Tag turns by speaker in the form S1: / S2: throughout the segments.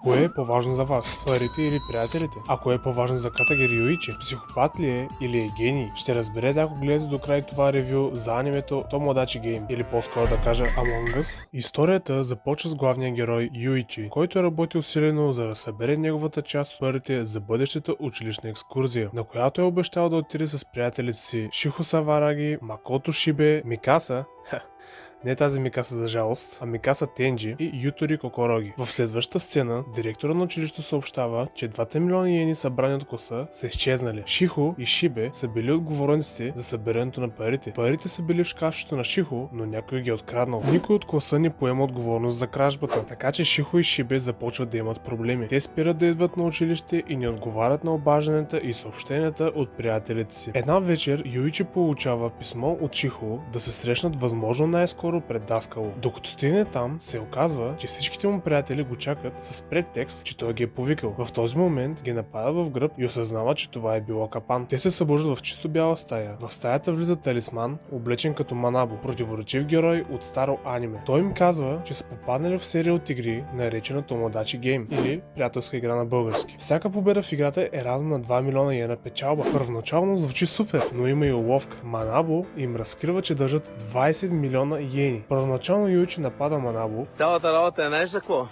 S1: Кое е по-важно за вас? Парите или приятелите? А кое е по-важно за Катагери Юичи? Психопат ли е или е гений? Ще разберете, ако гледате до край това ревю за анимето Томодачи Гейм, или по-скоро да кажа Among Us. Историята започва с главния герой Юичи, който работи усилено за да събере неговата част от парите за бъдещата училищна екскурзия, на която е обещал да отиде с приятелите си Шихо Савараги, Макото Шибе, Микаса, не тази Микаса за жалост, а Микаса Тенджи и Ютори Кокороги. В следващата сцена, директора на училището съобщава, че 2 милиона йени събрани от класа са изчезнали. Шихо и Шибе са били отговорниците за събирането на парите. Парите са били в шкафчето на Шихо, но някой ги е откраднал. Никой от класа не поема отговорност за кражбата, така че Шихо и Шибе започват да имат проблеми. Те спират да идват на училище и не отговарят на обажданията и съобщенията от приятелите си. Една вечер Юичи получава писмо от Шихо да се срещнат възможно най-скоро пред Даскало. Докато стигне там, се оказва, че всичките му приятели го чакат с предтекст, че той ги е повикал. В този момент ги нападат в гръб и осъзнават, че това е било капан. Те се събуждат в чисто бяла стая. В стаята влиза талисман, облечен като Манабо, противоречив герой от старо аниме. Той им казва, че са попаднали в серия от игри, наречена Томодачи Гейм, или приятелска игра на български. Всяка победа в играта е равна на 2 милиона йена печалба. Първоначално звучи супер, но има и уловка. Манабо им разкрива, че държат 20 милиона йени. Първоначално Юичи напада Манабо.
S2: Цялата работа е знаеш за какво?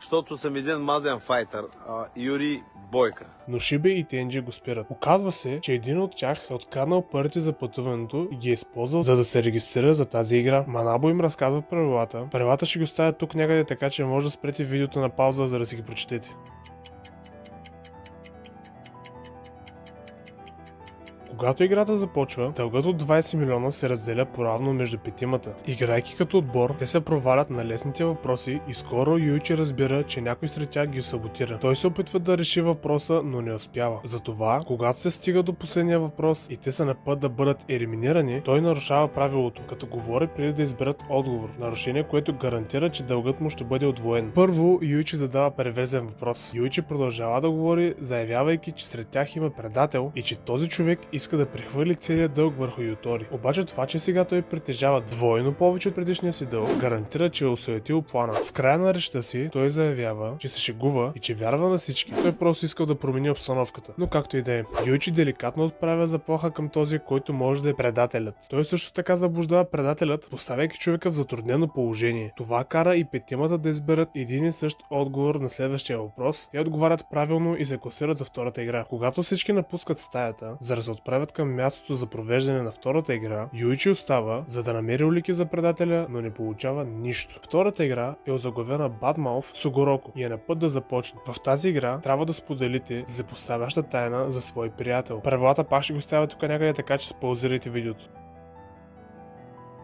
S2: Защото съм един мазен файтър, а Юри Бойка.
S1: Но Шибе и Тенджи го спират. Оказва се, че един от тях е откраднал парите за пътуването и ги е използвал, за да се регистрира за тази игра. Манабо им разказва правилата. Правилата ще ги оставя тук някъде, така че може да спрете видеото на пауза, за да си ги прочетете. Когато играта започва, дългът от 20 милиона се разделя поравно между петимата. Играйки като отбор, те се провалят на лесните въпроси и скоро Юичи разбира, че някой сред тях ги саботира. Той се опитва да реши въпроса, но не успява. Затова, когато се стига до последния въпрос и те са на път да бъдат елиминирани, той нарушава правилото, като говори преди да изберат отговор. Нарушение, което гарантира, че дългът му ще бъде удвоен. Първо, Юичи задава перверзен въпрос. Юичи продължава да говори, заявявайки, че сред тях има предател и че този човек иска да прехвърли целият дълг върху Ютори. Обаче това, че сега той притежава двойно повече от предишния си дълг, гарантира, че е осуетил плана. В края на речта си той заявява, че се шегува и че вярва на всички. Той просто искал да промени обстановката. Но както и да е, Юичи деликатно отправя заплаха към този, който може да е предателят. Той също така заблуждава предателят, поставяйки човека в затруднено положение. Това кара и петимата да изберат един и същ отговор на следващия въпрос. Те отговарят правилно и се класират за втората игра. Когато всички напускат стаята, за да се отправят към мястото за провеждане на втората игра, Юичи остава, за да намери улики за предателя, но не получава нищо. Втората игра е озаглавена Бадмауф Сугороко и е на път да започне. В тази игра трябва да споделите запоставяща тайна за свой приятел. Правилата пак ще го ставя тук някъде, така че спаузирайте видеото.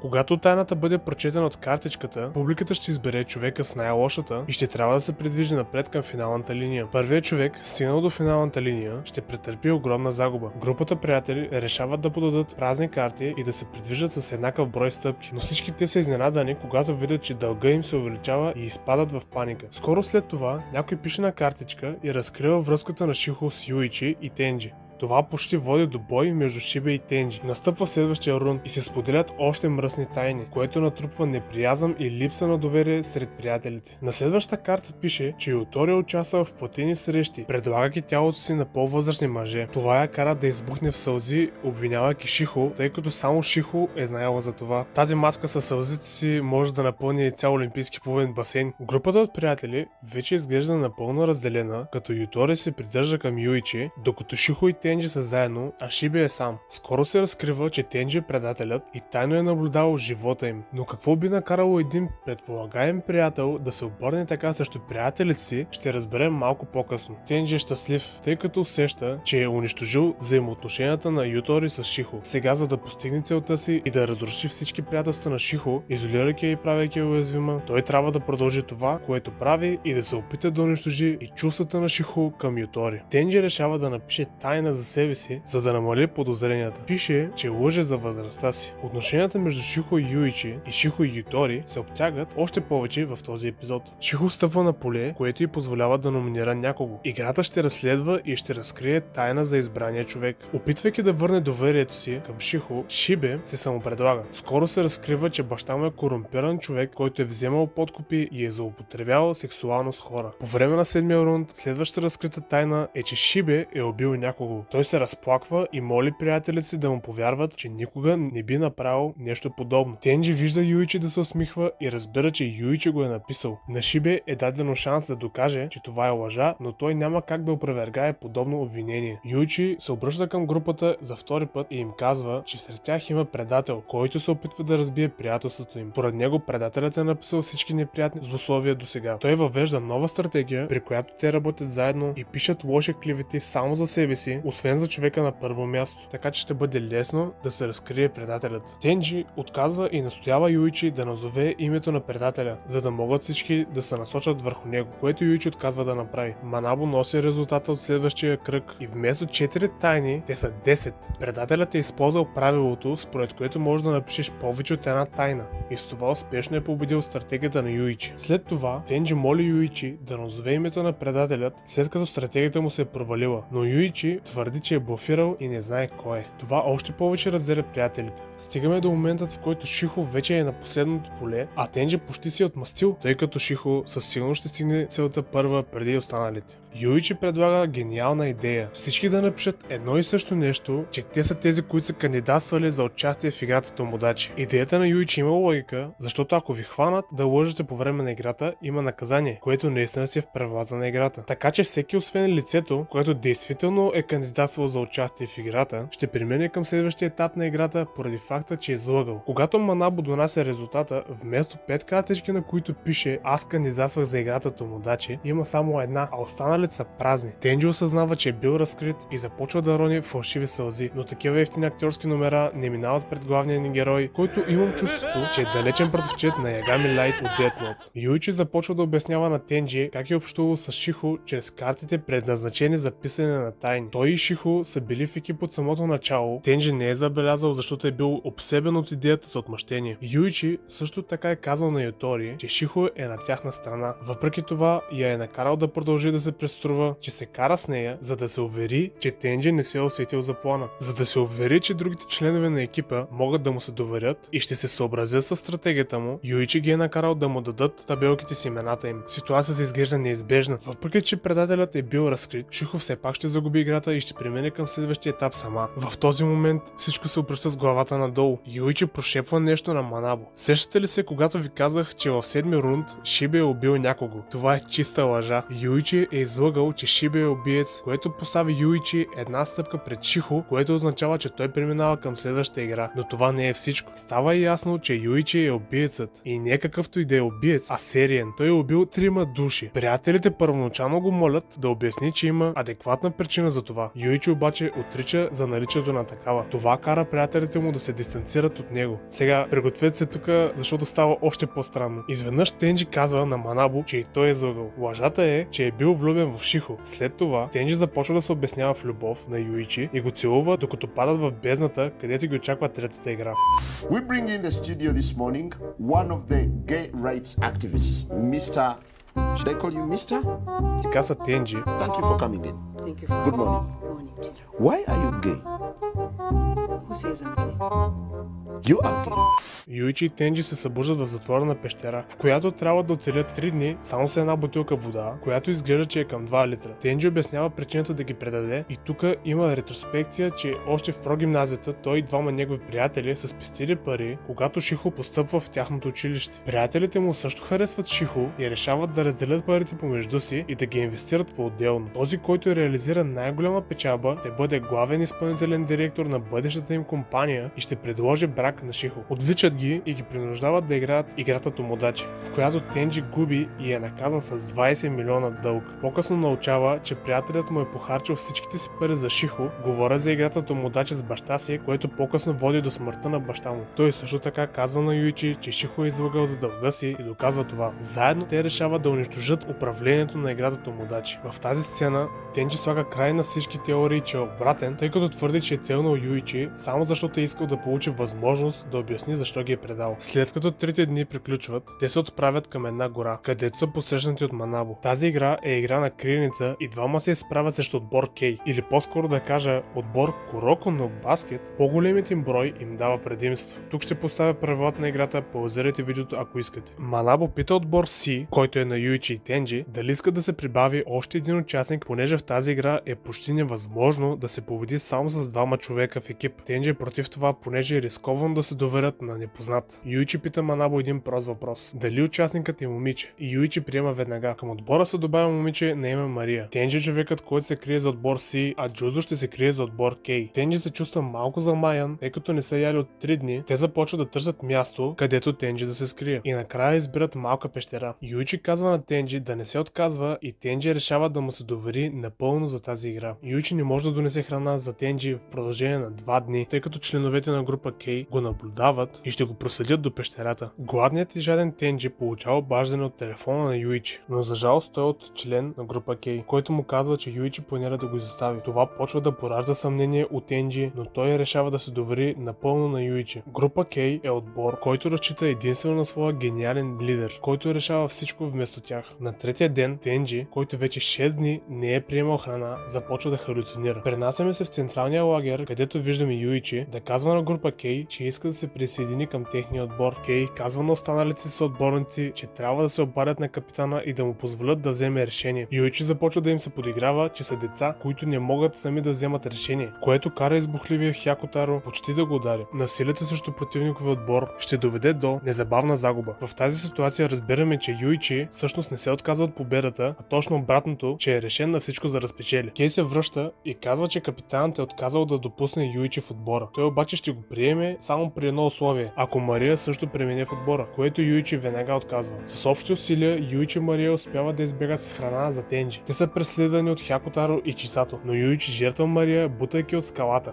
S1: Когато тайната бъде прочетена от картичката, публиката ще избере човека с най-лошата и ще трябва да се придвижи напред към финалната линия. Първият човек, стигнал до финалната линия, ще претърпи огромна загуба. Групата приятели решават да подадат празни карти и да се придвижат с еднакъв брой стъпки, но всички те са изненадани, когато видят, че дълга им се увеличава и изпадат в паника. Скоро след това, някой пише на картичка и разкрива връзката на Шихо с Юичи и Тенджи. Това почти води до бой между Шибе и Тенджи. Настъпва следващия рунд и се споделят още мръсни тайни, което натрупва неприязъм и липса на доверие сред приятелите. На следващата карта пише, че Ютори участва в платени срещи, предлагайки тялото си на по-възрастни мъже. Това я кара да избухне в сълзи, обвинявайки Шихо, тъй като само Шихо е знаела за това. Тази маска със сълзите си може да напълни цял олимпийски плувен басейн. Групата от приятели вече изглежда напълно разделена, като Ютори се придържа към Юичи, докато Шихо и Тенджи са заедно, а Шибе е сам. Скоро се разкрива, че Тенджи е предателят и тайно е наблюдавал живота им. Но какво би накарало един предполагаем приятел да се обърне така срещу приятелите си, ще разберем малко по-късно. Тенджи е щастлив, тъй като усеща, че е унищожил взаимоотношенията на Ютори с Шихо. Сега, за да постигне целта си и да разруши всички приятелства на Шихо, изолирайки и правейки уязвима, той трябва да продължи това, което прави и да се опита да унищожи и чувствата на Шихо към Ютори. Тенджи решава да напише тайна за себе си, за да намали подозренията. Пише, че лъже за възрастта си. Отношенията между Шихо и Юичи и Шихо и Ютори се обтягат още повече в този епизод. Шихо стъпва на поле, което й позволява да номинира някого. Играта ще разследва и ще разкрие тайна за избрания човек. Опитвайки да върне доверието си към Шихо, Шибе се самопредлага. Скоро се разкрива, че баща му е корумпиран човек, който е вземал подкупи и е злоупотребявал сексуално с хора. По време на седмия рунд, следващата разкрита тайна е, че Шибе е убил някого. Той се разплаква и моли приятелите си да му повярват, че никога не би направил нещо подобно. Тенджи вижда Юичи да се усмихва и разбира, че Юичи го е написал. На Шибе е дадено шанс да докаже, че това е лъжа, но той няма как да опровергае подобно обвинение. Юичи се обръща към групата за втори път и им казва, че сред тях има предател, който се опитва да разбие приятелството им. Поред него предателят е написал всички неприятни злословия до сега. Той въвежда нова стратегия, при която те работят заедно и пишат лоши клевети само за себе си, освен за човека на първо място, така че ще бъде лесно да се разкрие предателят. Тенджи отказва и настоява Юичи да назове името на предателя, за да могат всички да се насочат върху него, което Юичи отказва да направи. Манабо носи резултата от следващия кръг и вместо 4 тайни, те са 10. Предателят е използвал правилото, според което можеш да напишеш повече от една тайна, и с това успешно е победил стратегията на Юичи. След това Тенджи моли Юичи да назове името на предателят, след като стратегията му се е провалила, но Юичи твърди, че е блофирал и не знае кой е. Това още повече разделя приятелите. Стигаме до моментът, в който Шихо вече е на последното поле, а Тенджи почти си е отмъстил, тъй като Шихо със сигурност ще стигне целта първа преди останалите. Юичи предлага гениална идея. Всички да напишат едно и също нещо, че те са тези, които са кандидатствали за участие в играта Томодачи. Идеята на Юичи има логика, защото ако ви хванат да лъжете по време на играта, има наказание, което наистина си е в правилата на играта. Така че всеки освен лицето, което действително е кандидатствал за участие в играта, ще премине към следващия етап на играта поради факта, че е излъгал. Когато Манабо донася резултата, вместо 5 картички, на които пише "Аз кандидатствах за играта Томодачи", има само една, а останалите са празни. Тенджи осъзнава, че е бил разкрит и започва да рони фалшиви сълзи, но такива ефтини актьорски номера не минават пред главния ни герой, който имам чувството, че е далечен братовчет на Ягами Лайт от Death Note. Юичи започва да обяснява на Тенджи как е общувал с Шихо чрез картите, предназначени за писане на тайни. Той и Шихо са били в екип от самото начало. Тенджи не е забелязал, защото е бил обсебен от идеята за отмъщение. Юичи също така е казал на Ютори, че Шихо е на тяхна страна. Въпреки това, я е накарал да продължи да се преструва, че се кара с нея, за да се увери, че Тенджи не се е усетил за плана. За да се увери, че другите членове на екипа могат да му се доверят и ще се съобразят с стратегията му, Юичи ги е накарал да му дадат табелките с имената им. Ситуацията изглежда неизбежна. Въпреки че предателят е бил разкрит, Шихо все пак ще загуби играта и ще премине към следващия етап сама. В този момент всичко се обръща с главата надолу. Юичи прошепва нещо на Манабо. Сещате ли се, когато ви казах, че в седми рунд Шибе е убил някого? Това е чиста лъжа. Юичи е излъгал, че Шибе е убиец, което постави Юичи една стъпка пред Шихо, което означава, че той преминава към следващата игра. Но това не е всичко. Става ясно, че Юичи е убиецът. И не какъвто и да е убиец, а сериен. Той е убил 3 души. Приятелите първоначално го молят да обясни, че има адекватна причина за това. Юичи обаче отрича за наличието на такава. Това кара приятелите му да се дистанцират от него. Сега, пригответе се тук, защото става още по-странно. Изведнъж Тенджи казва на Манабо, че и той е излъгал. Лъжата е, че е бил влюбен в Шихо. След това, Тенджи започва да се обяснява в любов на Юичи и го целува, докато падат в бездната, където ги очаква третата игра.
S3: We bring in the studio this morning one of the gay rights activists, Mr. Should I call you Mr?
S1: Така са Тенджи.
S3: Thank you for coming in.
S4: Thank you for
S3: Good morning.
S4: morning.
S3: Why are you gay?
S4: Who says I'm gay?
S3: You are gay.
S1: Юичи и Тенджи се събуждат в затворена пещера, в която трябва да оцелят 3 дни само с една бутилка вода, която изглежда, че е към 2 литра. Тенджи обяснява причината да ги предаде и тук има ретроспекция, че още в прогимназията той и 2 негови приятели са спестили пари, когато Шихо постъпва в тяхното училище. Приятелите му също харесват Шихо и решават да разделят парите помежду си и да ги инвестират по-отделно. Този, който реализира най-голяма печалба, ще бъде главен изпълнителен директор на бъдещата им компания и ще предложи брак брак на Шихо. Отвличат ги и ги принуждават да играят играта Томодачи, в която Тенджи губи и е наказан с 20 милиона дълг. По-късно научава, че приятелят му е похарчил всичките си пари за Шихо, говоря за играта Томодачи с баща си, което по-късно води до смъртта на баща му. Той също така казва на Юичи, че Шихо е излъгал за дълга си и доказва това. Заедно те решават да унищожат управлението на играта Томодачи. В тази сцена Тенджи слага край на всички теории, че е обратен, тъй като твърди, че е целнал Юичи, само защото е искал да получи възможност да обясни защо ги е предал. След като 3 дни приключват, те се отправят към една гора, където са посрещнати от Манабо. Тази игра е игра на криеница и двама се изправят срещу отбор Кей, или по-скоро да кажа отбор Куроко но баскет. По-големият им брой им дава предимство. Тук ще поставя правилата на играта, паузирайте видеото ако искате. Манабо пита отбор Си, който е на Юичи и Тенджи, дали иска да се прибави още един участник, понеже в тази игра е почти невъзможно да се победи само с двама човека в екип. Тенджи е против това, понеже е рисковано да се доверят на непознат. Юичи пита Манабо един прост въпрос: дали участникът е момиче? И Юичи приема веднага. Към отбора се добавя момиче на име Мария. Тенджи е човекът, който се крие за отбор Си, а Джузо ще се крие за отбор Кей. Тенджи се чувства малко замаян, тъй като не са яли от 3 дни. Те започват да търсят място, където Тенджи да се скрие. И накрая избират малка пещера. Юичи казва на Тенджи да не се отказва и Тенджи решава да му се довери напълно за тази игра. Юичи не може да донесе храна за Тенджи в продължение на 2 дни, тъй като членовете на група Кей го наблюдават и ще го проследят до пещерата. Гладният и жаден Тенджи получава обаждане от телефона на Юичи, но за жалост той е от член на група Кей, който му казва, че Юичи планира да го изостави. Това почва да поражда съмнение от Тенджи, но той решава да се довери напълно на Юичи. Група Кей е отбор, който разчита единствено на своя гениален лидер, който решава всичко вместо тях. На 3-я ден Тенджи, който вече 6 дни не е приемал храна, започва да халюцинира. Пренасяме се в централния лагер, където виждаме Юичи да казва на група Кей, че иска да се присъедини към техния отбор. Кей казва на останалите си съотборници, че трябва да се обадят на капитана и да му позволят да вземе решение. Юичи започва да им се подиграва, че са деца, които не могат сами да вземат решение, което кара избухливия Хякотаро почти да го удари. Насилието срещу противниковия отбор ще доведе до незабавна загуба. В тази ситуация разбираме, че Юичи всъщност не се отказва от победата, а точно обратното, че е решен на всичко за да разпечели. Кей се връща и казва, че капитанът е отказал да допусне Юичи в отбора. Той обаче ще го приеме само при едно условие: ако Мария също премине в отбора, което Юичи веднага отказва. С общи усилия Юичи и Мария успяват да избегат с храна за Тенджи. Те са преследвани от Хякотаро и Чисато, но Юичи жертва Мария, бутайки от скалата.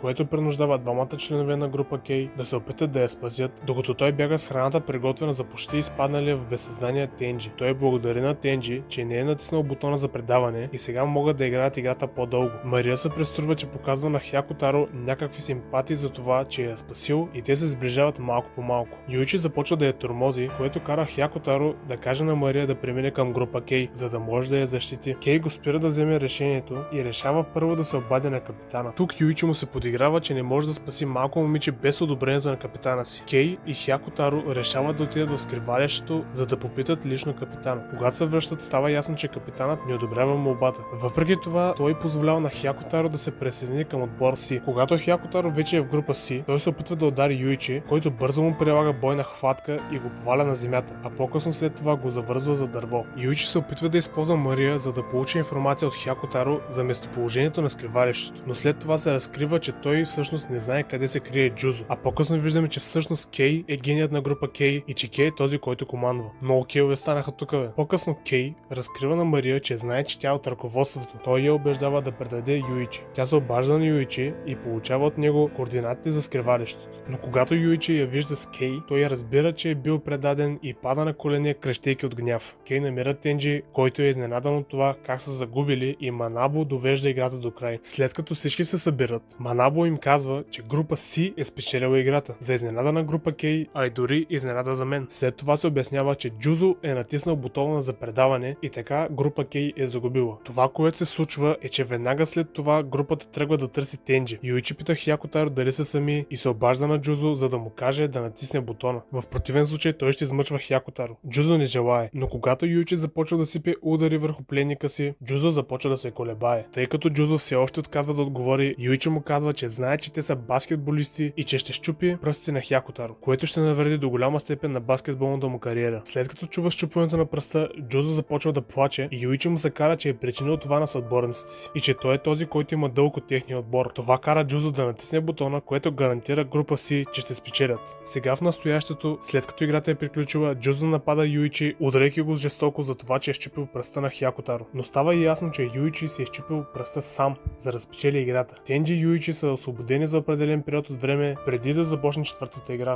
S1: Което принуждава двамата членове на група Кей да се опитат да я спасят, докато той бяга с храната, приготвена за почти изпадналия в безсъзнание Тенджи. Той благодари на Тенджи, че не е натиснал бутона за предаване и сега могат да играят играта по-дълго. Мария се преструва, че показва на Хякотаро някакви симпатии за това, че я е спасил, и те се сближават малко по малко. Юичи започва да я тормози, което кара Хякотаро да каже на Мария да премине към група Кей, за да може да я защити. Кей го спира да вземе решението и решава първо да се обади на капитана. Тук Юичи му се подиграва, че не може да спаси малко момиче без одобрението на капитана си. Кей и Хякотаро решават да отидат в скривалището, за да попитат лично капитана. Когато се връщат, става ясно, че капитанът не одобрява молбата. Въпреки това, той позволява на Хякотаро да се присъедини към отбор Си. Когато Хякотаро вече е в група Си, той се опитва да удари Юичи, който бързо му прилага бойна хватка и го поваля на земята, а по-късно след това го завързва за дърво. Юичи се опитва да използва Мария, за да получи информация от Хякотаро за местоположението на скривалището, но след това се разкрива, че той всъщност не знае къде се крие Джузо, а по-късно виждаме, че всъщност Кей е геният на група Кей и че Кей е този, който командва. Много Кейове станаха тук, бе. По-късно Кей разкрива на Мария, че знае, че тя е от ръководството. Той я убеждава да предаде Юичи. Тя се обажда на Юичи и получава от него координатите за скривалището. Но когато Юичи я вижда с Кей, той я разбира, че е бил предаден и пада на колене, крещейки от гняв. Кей намира Тенджи, който е изненадан от това как са загубили, и Манабо довежда играта до край. След като всички се събират, Манабо им казва, че група Си е спечелила играта. За изненада на група Кей, а и дори изненада за мен. След това се обяснява, че Джузо е натиснал бутона за предаване и така група Кей е загубила. Това, което се случва, е, че веднага след това групата тръгва да търси Тенджи. Юичи пита Хякотаро дали са сами и се обажда на Джузо, за да му каже да натисне бутона. В противен случай той ще измъчва Хякотаро. Джузо не желае, но когато Юичи започва да сипе удари върху пленника си, Джузо започва да се колебае. Тъй като Джузо все още отказва да отговори, Юичи му казва, че знае, че те са баскетболисти и че ще щупи пръстите на Хякотаро, което ще навреди до голяма степен на баскетболната му кариера. След като чува щупването на пръста, Джузо започва да плаче и Юичи му се кара, че е причинил това на съотборниците си и че той е този, който има дълг от техния отбор. Това кара Джузо да натисне бутона, което гарантира група си, че ще спечелят. Сега в настоящето, след като играта е приключила, Джузо напада Юичи, ударяйки го жестоко за това, че е щупил пръста на Хякотаро. Но става и ясно, че Юичи си е щупил пръста сам, за да спечели играта. Тенджи и Юичи са освободени за определен период от време, преди да започне четвъртата игра.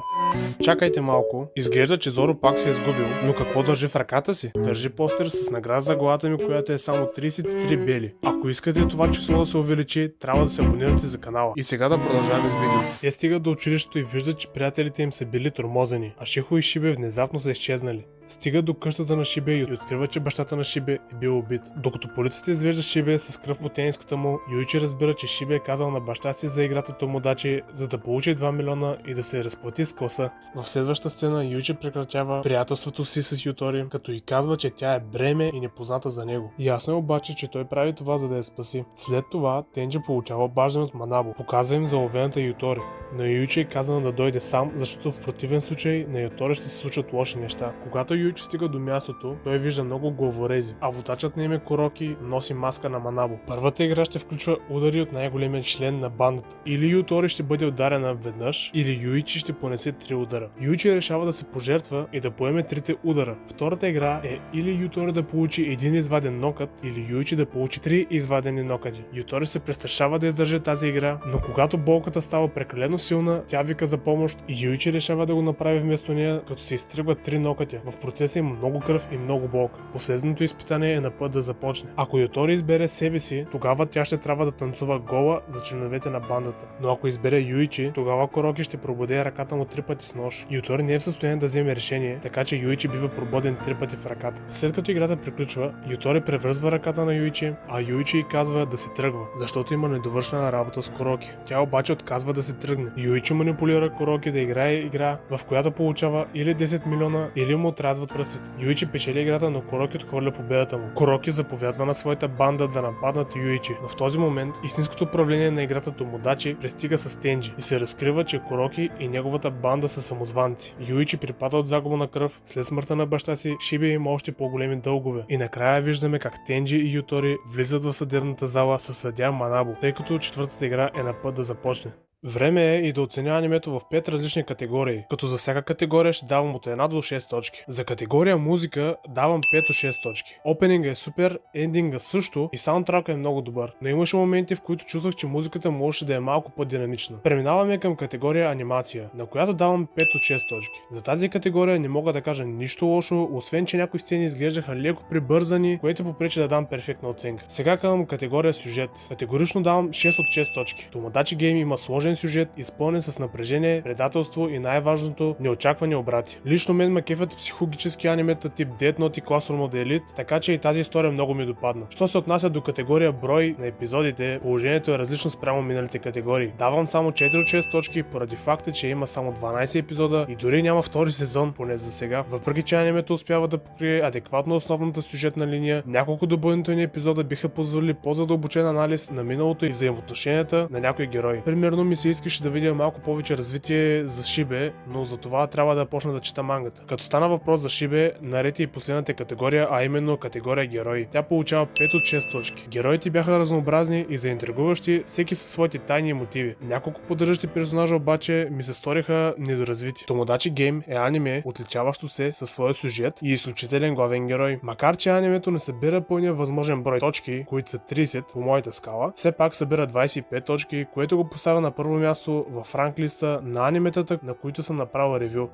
S1: Чакайте малко, изглежда, че Зоро пак се е изгубил, но какво държи в ръката си? Държи постер с награда за главата ми, която е само 33 бели. Ако искате това число да се увеличи, трябва да се абонирате за канала. И сега да продължаваме с видео. Те стигат до училището и виждат, че приятелите им са били тормозени, а Шихо и Шибе внезапно са изчезнали. Стигат до къщата на Шибе и откриват, че бащата на Шибе е бил убит. Докато полицията извежда Шибе с кръв по тениската му, Юичи разбира, че Шибе е казал на баща си за играта Томодачи, за да получи 2 милиона и да се разплати с класа. В следващата сцена Юичи прекратява приятелството си с Ютори, като и казва, че тя е бреме и непозната за него. Ясно е обаче, че той прави това, за да я спаси. След това Тенджи получава обаждане от Манабо. Показва им заловената Ютори. На Юичи е казано да дойде сам, защото в противен случай на Ютори ще се случат лоши неща. Когато Юичи стига до мястото, той вижда много главорези, а водачът на име Куроки носи маска на Манабо. Първата игра ще включва удари от най-големия член на бандата. Или Ютори ще бъде ударена веднъж, или Юичи ще понесе 3 удара. Юичи решава да се пожертва и да поеме 3 удара. Втората игра е или Ютори да получи един изваден нокът, или Юичи да получи 3 извадени нокъти. Ютори се престрашава да издържи тази игра, но когато болката става прекалено силна, тя вика за помощ и Юичи решава да го направи вместо нея, като се изтръгва 3 нокътя. В процеса има много кръв и много болка. Последното изпитание е на път да започне. Ако Ютори избере себе си, тогава тя ще трябва да танцува гола за членовете на бандата. Но ако избере Юичи, тогава Куроки ще пробуде ръката му 3 пъти с нож. Ютори не е в състояние да вземе решение, така че Юичи бива прободен 3 пъти в ръката. След като играта приключва, Ютори превръзва ръката на Юичи, а Юичи й казва да се тръгва, защото има недовършена работа с Куроки. Тя обаче отказва да се тръгне. Юичи манипулира Куроки да играе игра, в която получава или 10 милиона, или му отразват пръстите. Юичи печели играта, но Куроки отхвърля победата му. Куроки заповядва на своята банда да нападнат Юичи, но в този момент истинското управление на играта Томодачи пристига с Тенджи и се разкрива, че Куроки и неговата банда са самозванци. Юичи припада от загуба на кръв, след смъртта на баща си Шибе има още по-големи дългове. И накрая виждаме как Тенджи и Ютори влизат в съдебната зала със съдия Манабо, тъй като четвъртата игра е на път да започне. Време е и да оценя анимето в 5 различни категории, като за всяка категория ще давам от 1 до 6 точки. За категория музика давам 5 от 6 точки. Опенинга е супер, ендинга също и саундтрака е много добър, но имаше моменти, в които чувствах, че музиката можеше да е малко по-динамична. Преминаваме към категория анимация, на която давам 5 от 6 точки. За тази категория не мога да кажа нищо лошо, освен че някои сцени изглеждаха леко прибързани, което попречи да дам перфектна оценка. Сега към категория сюжет. Категорично давам 6 от 6 точки. Томодачи Гейм има сложен сюжет, изпълнен с напрежение, предателство и най-важното неочаквани обрати. Лично мен ме кефят психологически анимета тип Death Note и Classroom of the Elite, така че и тази история много ми допадна. Що се отнася до категория брой на епизодите, положението е различно спрямо миналите категории. Давам само 4 от 6 точки поради факта, че има само 12 епизода и дори няма втори сезон, поне за сега. Въпреки че анимето успява да покрие адекватно основната сюжетна линия, няколко допълнителни епизода биха позволили по-задълбочен анализ на миналото и взаимоотношенията на някои герои. Примерно ми се искаше да видя малко повече развитие за Шибе, но за това трябва да почна да чета мангата. Като стана въпрос за Шибе, наред и последната категория, а именно категория герои. Тя получава 5 от 6 точки. Героите бяха разнообразни и заинтригуващи, всеки със своите тайни и мотиви. Няколко поддържащи персонажа обаче ми се сториха недоразвити. Томодачи Гейм е аниме, отличаващо се със своя сюжет и изключителен главен герой. Макар че анимето не събира пълния възможен брой точки, които са 30 по моята скала, все пак събира 25 точки, което го поставя на първо място в ранглиста на аниметата, на които съм направил ревю.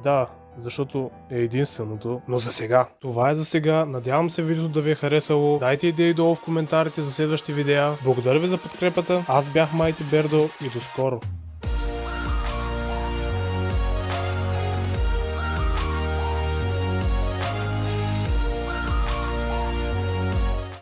S1: Да, защото е единственото, но за сега. Това е за сега, надявам се видеото да ви е харесало, дайте идеи долу в коментарите за следващи видеа, благодаря ви за подкрепата, аз бях Майти Бердо и до скоро.